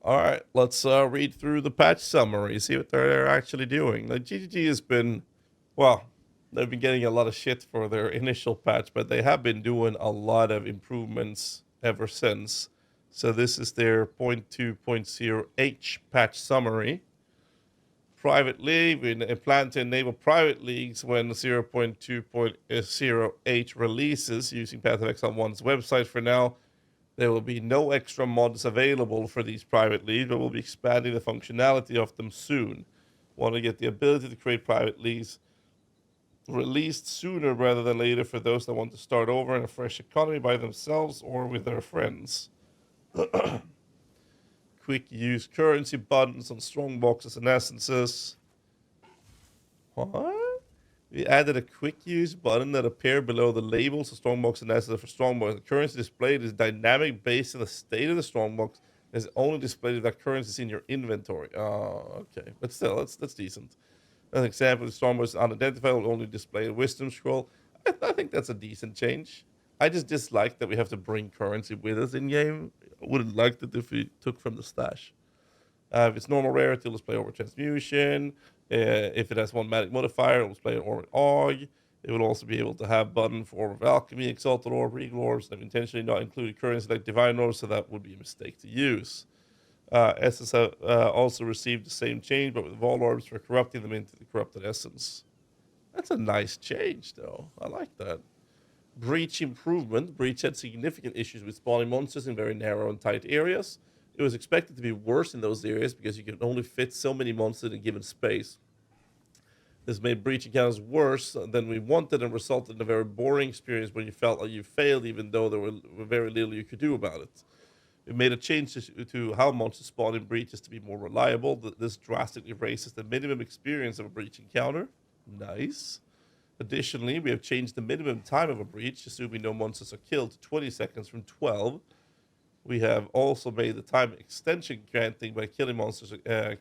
All right, let's read through the patch summary, see what they're actually doing. Like GGG has been, well, they've been getting a lot of shit for their initial patch, but they have been doing a lot of improvements ever since. So this is their 0.2.0H patch summary. Private league, we plan to enable private leagues when 0.2.0H releases using Path of Exile 1's website for now. There will be no extra mods available for these private leagues, but we'll be expanding the functionality of them soon. Want to get the ability to create private leagues released sooner rather than later for those that want to start over in a fresh economy by themselves or with their friends. Quick use currency buttons on strong boxes and essences. What? We added a quick use button that appeared below the labels of Strongbox and Essence for Strongbox. The currency displayed is dynamic based on the state of the Strongbox. It's only displayed if that currency is in your inventory. Oh, okay. But still, that's decent. An example, the Strongbox is unidentified, will only display a wisdom scroll. I think that's a decent change. I just dislike that we have to bring currency with us in game. I would have liked it if we took from the stash. If it's normal rarity, it'll display over transmutation. If it has one magic modifier, it will display an orb og. It will also be able to have button for Orb of Alchemy, Exalted Orb, Regal Orbs. They've intentionally not included currency like Divine Orbs, so that would be a mistake to use. Essence also received the same change, but with Vol Orbs for corrupting them into the corrupted essence. That's a nice change, though. I like that. Breach improvement. Breach had significant issues with spawning monsters in very narrow and tight areas. It was expected to be worse in those areas because you can only fit so many monsters in a given space. This made breach encounters worse than we wanted and resulted in a very boring experience when you felt like you failed even though there were very little you could do about it. We made a change to how monsters spawn in breaches to be more reliable. This drastically raises the minimum experience of a breach encounter. Nice. Additionally, we have changed the minimum time of a breach, assuming no monsters are killed, to 20 seconds from 12. We have also made the time extension granting by killing monsters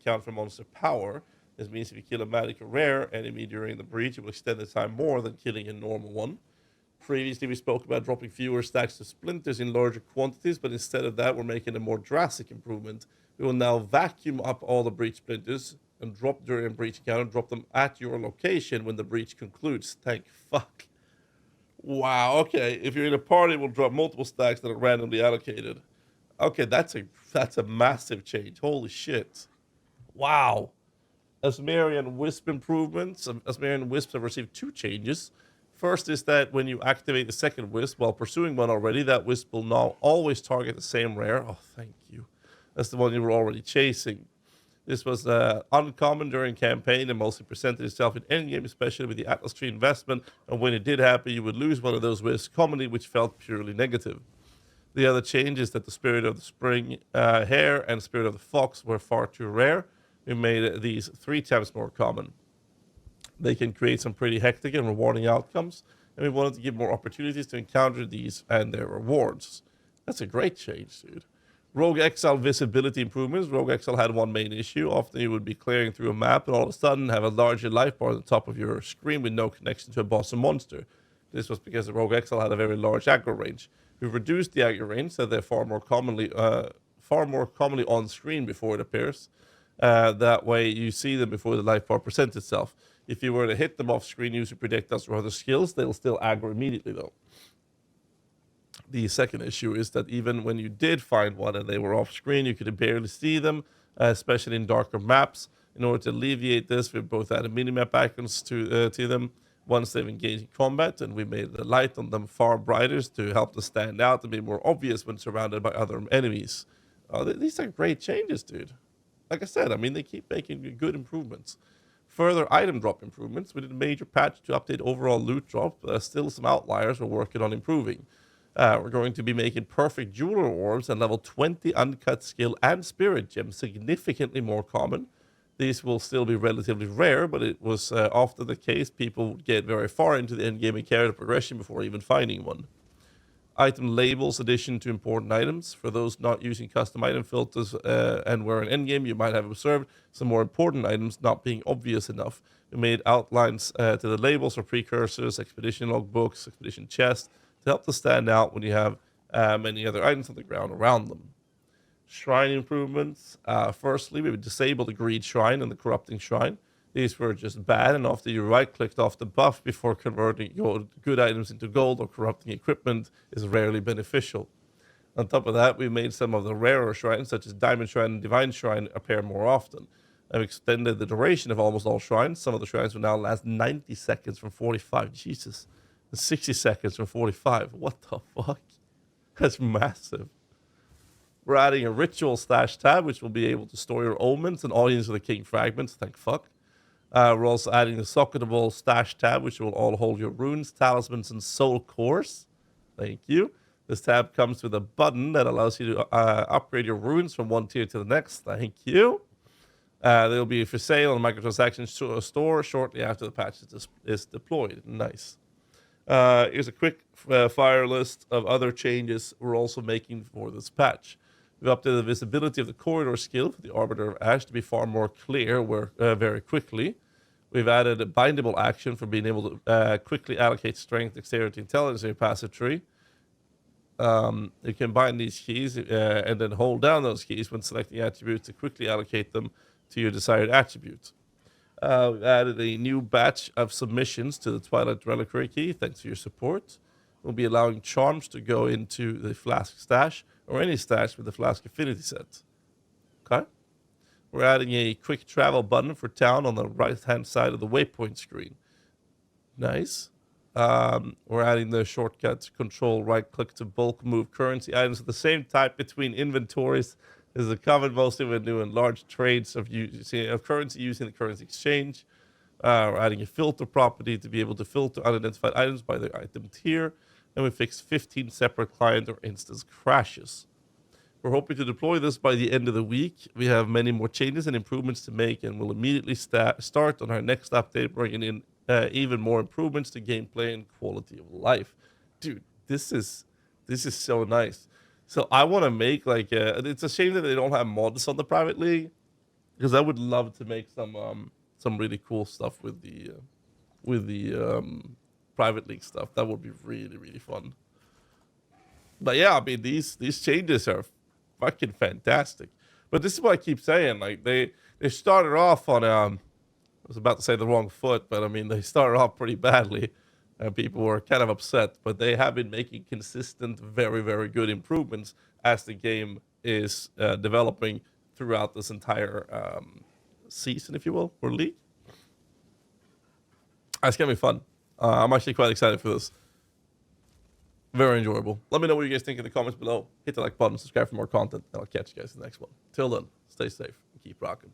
count for monster power. This means if you kill a magic or rare enemy during the breach, it will extend the time more than killing a normal one. Previously, we spoke about dropping fewer stacks of splinters in larger quantities, but instead of that, we're making a more drastic improvement. We will now vacuum up all the breach splinters and drop during a breach encounter, drop them at your location when the breach concludes. Thank fuck. Wow, okay. If you're in a party, we'll drop multiple stacks that are randomly allocated. Okay, that's a massive change. Holy shit. Wow. Asmarian Wisp improvements. Asmarian Wisps have received two changes. First is that when you activate the second Wisp while pursuing one already, that Wisp will now always target the same rare. Oh, thank you. That's the one you were already chasing. This was uncommon during campaign and mostly presented itself in endgame, especially with the Atlas Tree investment. And when it did happen, you would lose one of those Wisps commonly, which felt purely negative. The other change is that the Spirit of the Spring Hare and Spirit of the Fox were far too rare. We made these 3 times more common. They can create some pretty hectic and rewarding outcomes, and we wanted to give more opportunities to encounter these and their rewards. That's a great change, dude. Rogue Exile visibility improvements. Rogue Exile had one main issue. Often you would be clearing through a map and all of a sudden have a larger life bar on the top of your screen with no connection to a boss or monster. This was because the Rogue Exile had a very large aggro range. We reduced the aggro range so they're far more commonly on screen before it appears. That way you see them before the life bar presents itself. If you were to hit them off screen using projectiles or other skills, they'll still aggro immediately though. The second issue is that even when you did find one and they were off screen, you could barely see them, especially in darker maps. In order to alleviate this, we both added minimap icons to them once they've engaged in combat, and we made the light on them far brighter to help them stand out and be more obvious when surrounded by other enemies. These are great changes, dude. Like I said, I mean, they keep making good improvements. Further item drop improvements. We did a major patch to update overall loot drop. Still some outliers we're working on improving. We're going to be making perfect jeweler orbs and level 20 uncut skill and spirit gems significantly more common. These will still be relatively rare, but it was often the case people would get very far into the endgame and carry the progression before even finding one. Item labels addition to important items. For those not using custom item filters and were in endgame, you might have observed some more important items not being obvious enough. We made outlines to the labels or precursors, expedition logbooks, expedition chest, to help them stand out when you have many other items on the ground around them. Shrine improvements. Firstly, we would disable the Greed Shrine and the Corrupting Shrine. These were just bad, and after you right-clicked off the buff before converting your good items into gold or corrupting equipment is rarely beneficial. On top of that, we made some of the rarer shrines, such as Diamond Shrine and Divine Shrine, appear more often. I've extended the duration of almost all shrines. Some of the shrines will now last 90 seconds from 45. Jesus. And 60 seconds from 45. What the fuck? That's massive. We're adding a ritual stash tab, which will be able to store your omens and audience of the king fragments. Thank fuck. We're also adding the socketable stash tab, which will all hold your runes, talismans, and soul cores. Thank you. This tab comes with a button that allows you to upgrade your runes from one tier to the next. Thank you. They'll be for sale on the microtransaction store shortly after the patch is deployed. Nice. Here's a quick fire list of other changes we're also making for this patch. We've updated the visibility of the corridor skill for the Arbiter of Ash to be far more clear very quickly. We've added a bindable action for being able to quickly allocate strength, dexterity, intelligence in your passive tree. You can bind these keys and then hold down those keys when selecting attributes to quickly allocate them to your desired attribute. We've added a new batch of submissions to the Twilight Reliquary key. Thanks for your support. We'll be allowing charms to go into the Flask stash or any stash with the Flask affinity set. Okay. We're adding a quick travel button for town on the right-hand side of the waypoint screen. Nice. We're adding the shortcut to control right-click to bulk move currency items of the same type between inventories. This is a common mostly when doing large trades of currency using the currency exchange. We're adding a filter property to be able to filter unidentified items by their item tier. And we fixed 15 separate client or instance crashes. We're hoping to deploy this by the end of the week. We have many more changes and improvements to make, and we'll immediately start on our next update, bringing in even more improvements to gameplay and quality of life. Dude, this is so nice. So I want to make it's a shame that they don't have mods on the private league, because I would love to make some really cool stuff with the private league stuff. That would be really, really fun. But yeah, I mean these changes are fucking fantastic. But this is what I keep saying. Like they started off on I was about to say the wrong foot, but I mean they started off pretty badly. And people were kind of upset, but they have been making consistent, very, very good improvements as the game is developing throughout this entire season, if you will, or league. It's going to be fun. I'm actually quite excited for this. Very enjoyable. Let me know what you guys think in the comments below. Hit the like button, subscribe for more content, and I'll catch you guys in the next one. Till then, stay safe and keep rocking.